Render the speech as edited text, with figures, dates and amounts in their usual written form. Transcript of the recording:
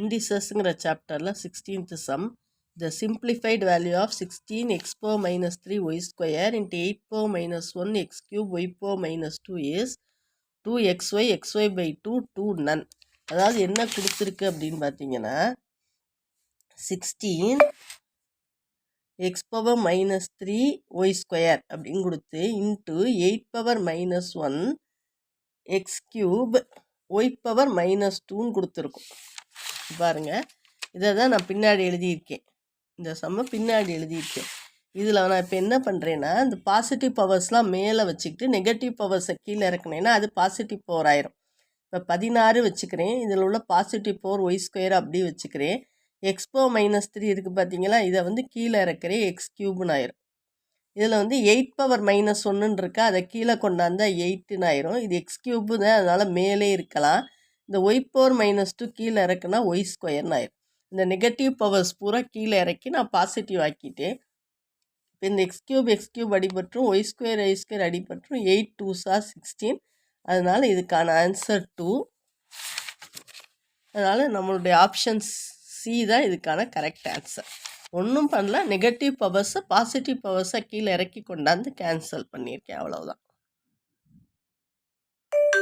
இண்டிசஸ்ங்கிற சாப்டரில் 16th sum the simplified value of 16 x power minus 3 y square into 8 power minus 1 x cube y power minus 2 is 2xy xy by 2 2 none. அதாவது என்ன கொடுத்துருக்கு அப்படின்னு பார்த்தீங்கன்னா 16 x power minus 3 y square அப்படின்னு கொடுத்து into 8 power minus 1 x cube y power minus 2ன்னு கொடுத்துருக்கும். பாருங்க, இதை தான் நான் பின்னாடி எழுதியிருக்கேன். இந்த சம்ம பின்னாடி எழுதியிருக்கேன். இதில் நான் இப்போ என்ன பண்ணுறேன்னா இந்த பாசிட்டிவ் பவர்ஸ்லாம் மேலே வச்சுக்கிட்டு நெகட்டிவ் பவர்ஸை கீழே இறக்குனேன்னா அது பாசிட்டிவ் பவர் ஆயிரும். இப்போ 16 வச்சுக்கிறேன். இதில் உள்ள பாசிட்டிவ் பவர் ஒய் ஸ்கொயர் அப்படி வச்சுக்கிறேன். எக்ஸ்போ மைனஸ் 3 இருக்குது பார்த்தீங்களா, இதை வந்து கீழே இறக்குறேன், எக்ஸ் கியூப்னு ஆயிரும். இதில் வந்து 8 பவர் மைனஸ் 1ன்னு இருக்கா, அதை கீழே கொண்டாந்தா 8ன்னு ஆயிரும். இது எக்ஸ் கியூப்பு தான், அதனால் மேலே இருக்கலாம். இந்த ஒய் பவர் மைனஸ் 2 கீழே இறக்குனா ஒய் ஸ்கொயர்னு ஆயிரும். இந்த நெகட்டிவ் பவர்ஸ் பூரா கீழே இறக்கி நான் பாசிட்டிவ் ஆக்கிட்டேன். இப்போ இந்த எக்ஸ் கியூப் அடிபட்டுரும், ஒய் ஸ்கொயர் அடிபட்டுரும். 8 2s are 16. அதனால் இதுக்கான ஆன்சர் 2. அதனால் நம்மளுடைய ஆப்ஷன் சி தான் இதுக்கான கரெக்ட் ஆன்சர். ஒன்றும் பண்ணல, நெகட்டிவ் பவர்ஸை பாசிட்டிவ் பவர்ஸை கீழே இறக்கி கொண்டாந்து கேன்சல் பண்ணியிருக்கேன், அவ்வளோதான்.